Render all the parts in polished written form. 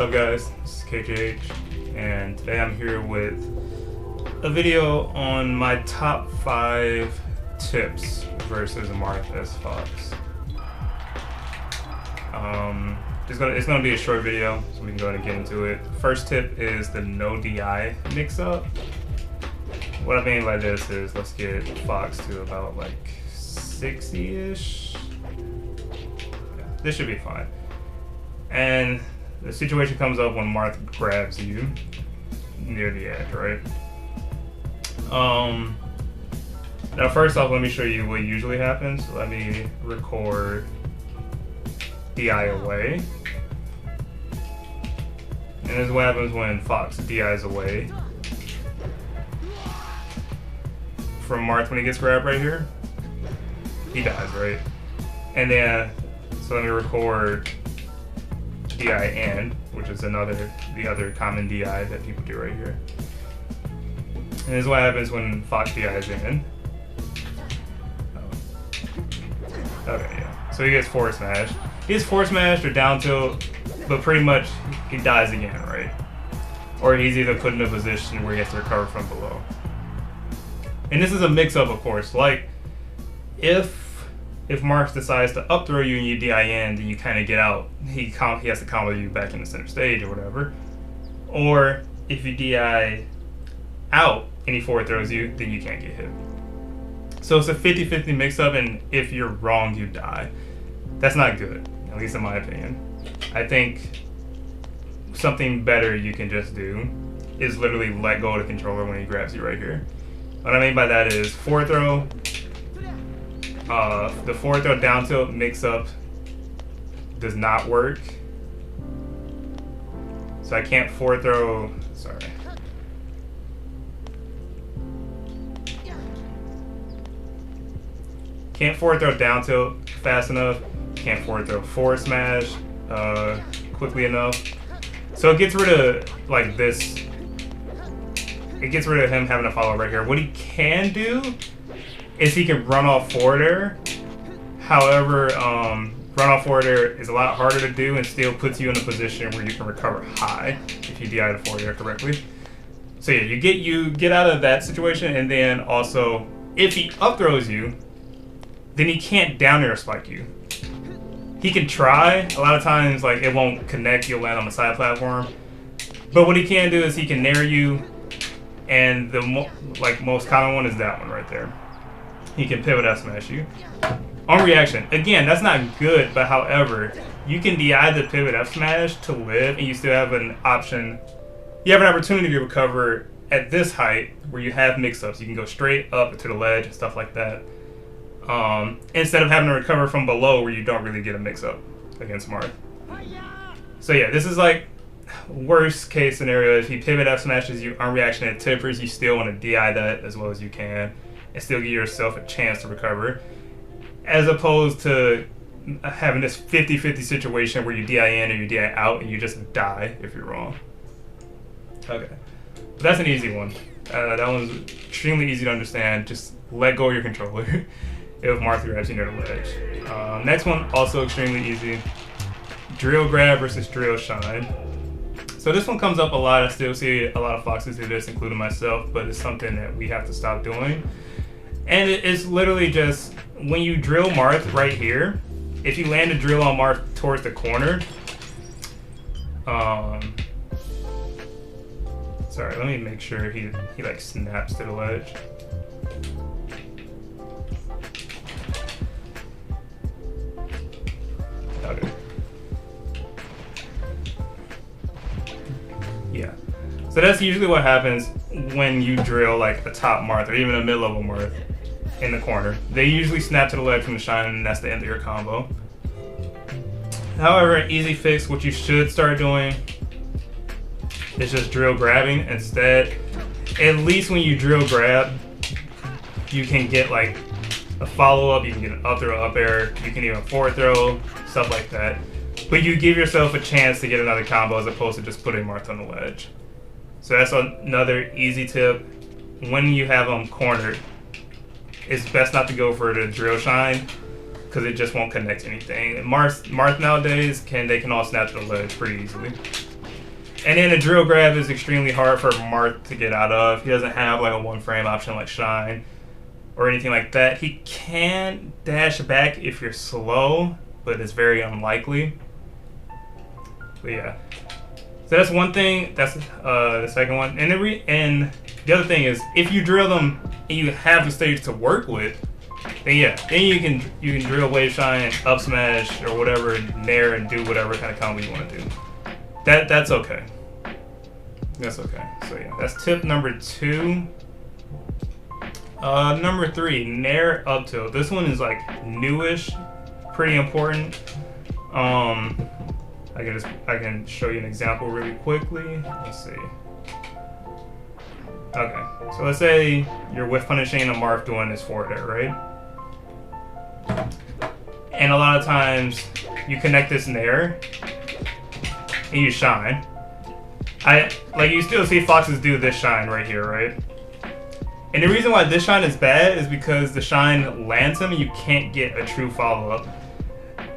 up guys, this is KJH, and today I'm here with a video on my top 5 tips versus Marth as Fox. It's gonna be a short video, so we can go ahead and get into it. First tip is the no DI mix-up. What I mean by this is, let's get Fox to about like 60-ish. Yeah, this should be fine. And the situation comes up when Marth grabs you near the edge, right? Now first off, let me show you what usually happens. Let me record DI away. And this is what happens when Fox DIs away from Marth when he gets grabbed right here. He dies, right? And then, so let me record DI in, which is the other common DI that people do right here. And this is what happens when Fox DIs in. Okay, yeah. So he gets forward smashed. He gets forward smashed or down tilt, but pretty much he dies again, right? Or he's either put in a position where he has to recover from below. And this is a mix-up, of course. Like, if Marth decides to up throw you and you DI in, then you kind of get out. He has to combo you back in the center stage or whatever. Or if you DI out and he forward throws you, then you can't get hit. So it's a 50-50 mix-up, and if you're wrong, you die. That's not good, at least in my opinion. I think something better you can just do is literally let go of the controller when he grabs you right here. What I mean by that is forward throw. The forward throw down tilt mix up does not work. So I can't forward throw, sorry. Can't forward throw down tilt fast enough. Can't forward throw forward smash quickly enough. So it gets rid of like this. It gets rid of him having to follow right here. What he can do is he can run off forward air. However, run off forward air is a lot harder to do and still puts you in a position where you can recover high if you DI the forward air correctly. So yeah, you get out of that situation, and then also if he up throws you, then he can't down air spike you. He can try. A lot of times, like, it won't connect. You'll land on the side platform. But what he can do is he can nair you, and the most common one is that one right there. He can pivot F smash you on reaction. Again, that's not good, but however, you can DI the pivot F smash to live, and you still have an option. You have an opportunity to recover at this height where you have mix-ups. You can go straight up to the ledge and stuff like that. Instead of having to recover from below where you don't really get a mix-up against Marth. So yeah, this is like worst case scenario. If he pivot F smashes you on reaction at tippers, you still want to DI that as well as you can and still give yourself a chance to recover, as opposed to having this 50-50 situation where you DI in or you DI out and you just die if you're wrong. Okay, but that's an easy one. That one's extremely easy to understand. Just let go of your controller if Marth grabs you near the ledge. Next one, also extremely easy. Drill grab versus drill shine. So this one comes up a lot. I still see a lot of Foxes do this, including myself, but it's something that we have to stop doing. And it's literally just, when you drill Marth right here, if you land a drill on Marth towards the corner, sorry, let me make sure he like snaps to the ledge. Okay. Yeah. So that's usually what happens when you drill like a top Marth or even a mid-level Marth in the corner. They usually snap to the ledge from the shine, and that's the end of your combo. However, an easy fix, what you should start doing is just drill grabbing instead. At least when you drill grab, you can get like a follow-up, you can get an up throw, up air, you can even forward throw, stuff like that. But you give yourself a chance to get another combo as opposed to just putting Marth on the ledge. So that's another easy tip. When you have them cornered, it's best not to go for the drill shine because it just won't connect anything. And Marth nowadays, they can all snap to the ledge pretty easily. And then a drill grab is extremely hard for Marth to get out of. He doesn't have like a 1-frame option like Shine or anything like that. He can dash back if you're slow, but it's very unlikely. But yeah. So that's one thing. That's the second one. And the other thing is, if you drill them and you have the stage to work with, then yeah, then you can drill Wave Shine, up smash, or whatever, nair, and do whatever kind of combo you want to do. That's okay. That's okay. So yeah, that's tip number 2. Number 3, nair up tilt. This one is like newish, pretty important. I can show you an example really quickly. Let's see. Okay, so let's say you're whiff punishing a Marth doing his forward air, right? And a lot of times you connect this nair and you shine. You still see Foxes do this shine right here, right? And the reason why this shine is bad is because the shine lands him and you can't get a true follow-up.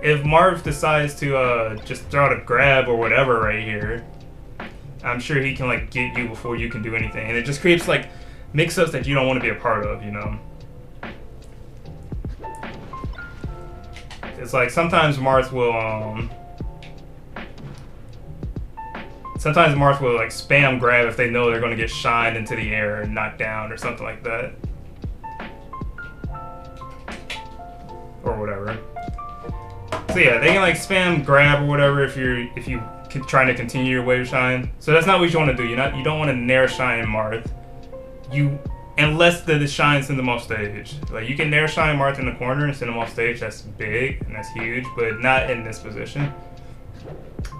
If Marth decides to just throw out a grab or whatever right here, I'm sure he can like get you before you can do anything. And it just creates like mix-ups that you don't want to be a part of, you know? It's like sometimes Marth will like spam grab if they know they're going to get shined into the air and knocked down or something like that. Or whatever. So yeah, they can like spam grab or whatever if you trying to continue your wave shine. So that's not what you want to do. You don't want to nair shine Marth. Unless the shine's in the off stage. Like you can nair shine Marth in the corner and send him off stage. That's big and that's huge, but not in this position.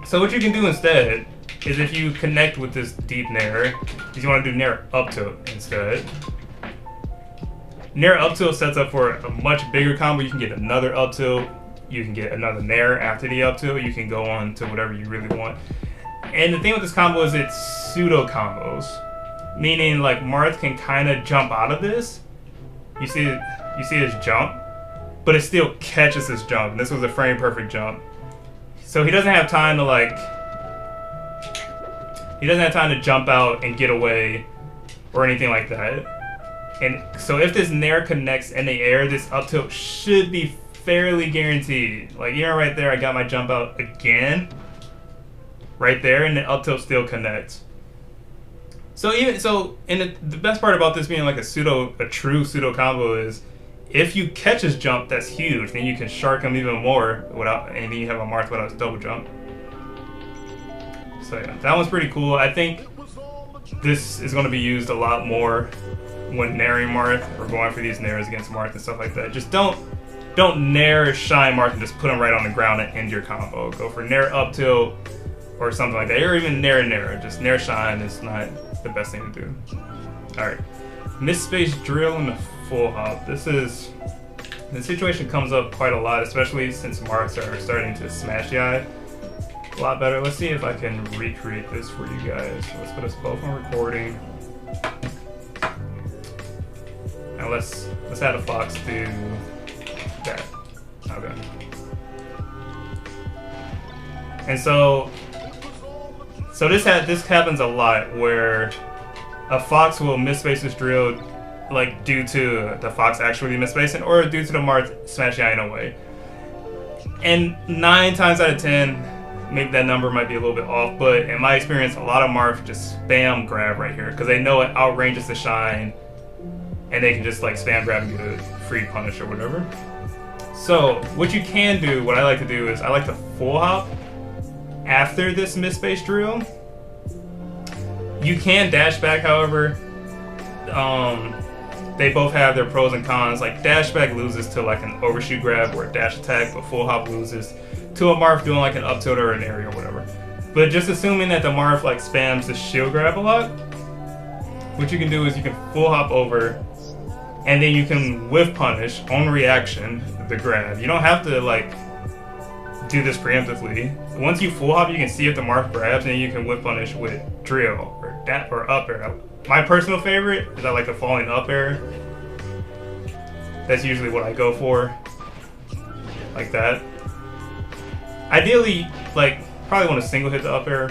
So what you can do instead is if you connect with this deep nair, is you want to do nair up tilt instead. Nair up tilt sets up for a much bigger combo. You can get another up tilt. You can get another nair after the up tilt. You can go on to whatever you really want. And the thing with this combo is it's pseudo combos, meaning like Marth can kind of jump out of this. You see his jump, but it still catches his jump. And this was a frame perfect jump, so he doesn't have time to jump out and get away or anything like that. And so if this nair connects in the air, this up tilt should be fairly guaranteed. Like, you know, right there, I got my jump out again, right there, and the up tilt still connects. So and the best part about this being like a true pseudo combo is, if you catch his jump, that's huge. Then you can shark him even more and then you have a Marth without his double jump. So yeah, that one's pretty cool. I think this is going to be used a lot more when nairing Marth or going for these nairs against Marth and stuff like that. Just don't nair shine Marth and just put him right on the ground and end your combo. Go for nair up tilt or something like that, or even nair. Just nair shine is not the best thing to do. Alright, mid-space drill and the full hop. The situation comes up quite a lot, especially since Marths are starting to smash the eye a lot better. Let's see if I can recreate this for you guys. So let's put us both on recording. Now let's have the Fox do that. Okay. And so this happens a lot where a Fox will misspace this drill, like due to the Fox actually misspacing or due to the Marth smashing eye in a way. And 9 times out of 10, maybe that number might be a little bit off, but in my experience, a lot of Marth just spam grab right here because they know it outranges the shine, and they can just like spam grab and get a free punish or whatever. So what you can do, what I like to do is I like to full hop after this misspace drill. You can dash back, however. They both have their pros and cons. Like dash back loses to like an overshoot grab or a dash attack, but full hop loses to a Marth doing like an up tilt or an area or whatever. But just assuming that the Marth like spams the shield grab a lot, what you can do is you can full hop over, and then you can whiff punish on reaction the grab. You don't have to like do this preemptively. Once you full hop, you can see if the Marth grabs, and you can whiff punish with drill or up air. My personal favorite is I like the falling up air. That's usually what I go for, like that. Ideally, like probably want to single hit the up air,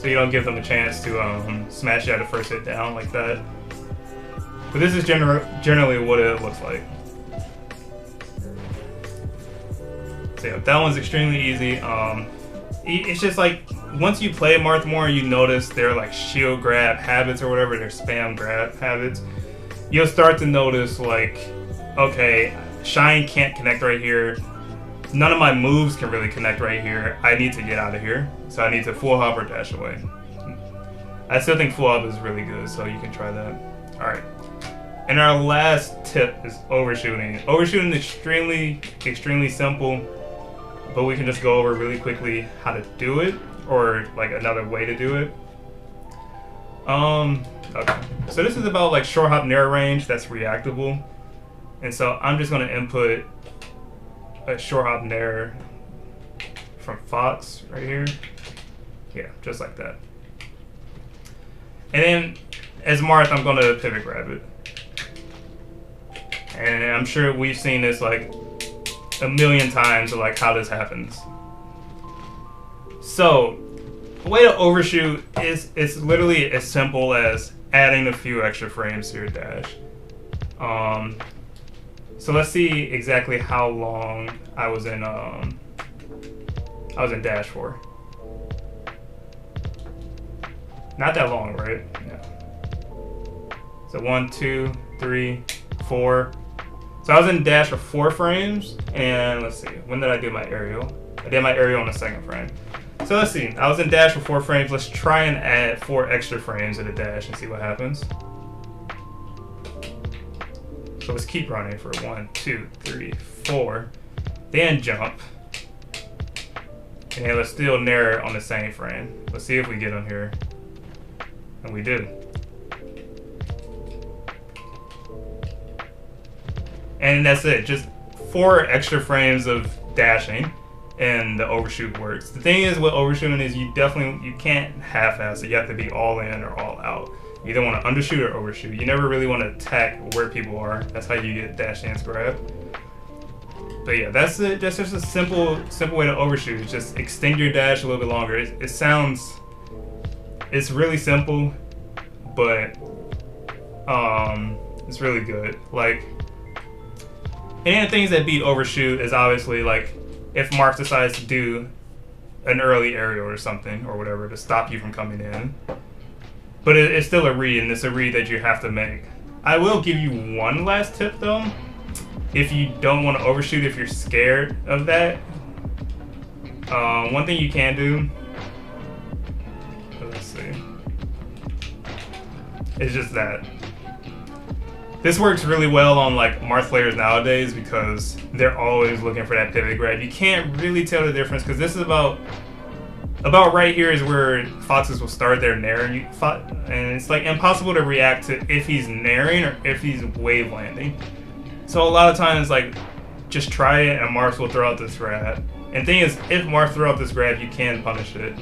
so you don't give them a chance to smash you at a first hit down like that. But this is generally what it looks like. So yeah, that one's extremely easy. It's just like, once you play Marth more, you notice their like shield grab habits or whatever, their spam grab habits. You'll start to notice like, okay, Shine can't connect right here. None of my moves can really connect right here. I need to get out of here. So I need to full hop or dash away. I still think full hop is really good, so you can try that. Alright. And our last tip is overshooting. Overshooting is extremely simple, but we can just go over really quickly how to do it, or like another way to do it. Okay. So this is about like short hop narrow range that's reactable. And so I'm just gonna input a short hop nair from Fox right here. Yeah, just like that. And then as Marth, I'm gonna pivot grab it. And I'm sure we've seen this like a million times of like how this happens. So the way to overshoot is, it's literally as simple as adding a few extra frames to your dash. So let's see exactly how long I was in dash for. Not that long, right? Yeah. So 1, 2, 3, 4. So I was in dash for 4 frames, and let's see, when did I do my aerial? I did my aerial on the 2nd frame. So let's see, I was in dash for 4 frames. Let's try and add 4 extra frames to the dash and see what happens. So let's keep running for 1, 2, 3, 4. Then jump. And let's still nair on the same frame. Let's see if we get on here. And we do. And that's it. Just 4 extra frames of dashing, and the overshoot works. The thing is with overshooting is you can't half-ass it. You have to be all in or all out. You either want to undershoot or overshoot. You never really want to attack where people are. That's how you get dash dance grab. But yeah, that's it. That's just a simple way to overshoot. Just extend your dash a little bit longer. It's really simple, but it's really good. Like, and the things that beat overshoot is obviously like if Marth decides to do an early aerial or something or whatever to stop you from coming in. But it's still a read, and it's a read that you have to make. I will give you one last tip though. If you don't want to overshoot, if you're scared of that, one thing you can do, let's see, is just that. This works really well on like Marth players nowadays because they're always looking for that pivot grab. You can't really tell the difference because this is about right here is where foxes will start their nair, and it's like impossible to react to if he's nairing or if he's wave landing. So a lot of times, like, just try it and Marth will throw out this grab. And the thing is, if Marth throw out this grab, you can punish it.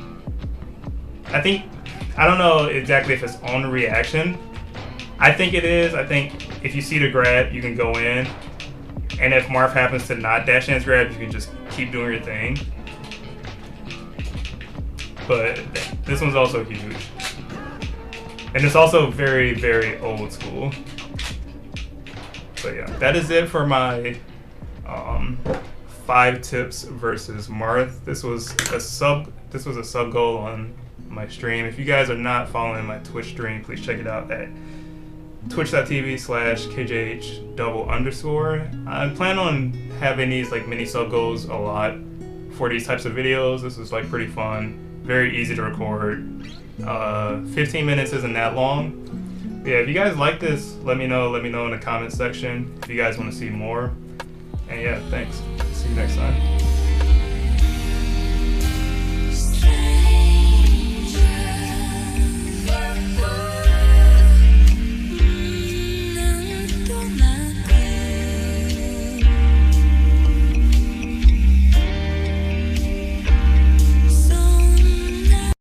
I don't know exactly if it's on reaction. I think it is. I think if you see the grab, you can go in. And if Marth happens to not dash dance grab, you can just keep doing your thing. But this one's also huge. And it's also very, very old school. But yeah, that is it for my 5 tips versus Marth. This was a sub goal on my stream. If you guys are not following my Twitch stream, please check it out at twitch.tv/KJH_. I plan on having these like mini sub goals a lot for these types of videos. This is like pretty fun, very easy to record. 15 minutes isn't that long. Yeah, if you guys like this, let me know in the comment section if you guys want to see more. And yeah, thanks. See you next time.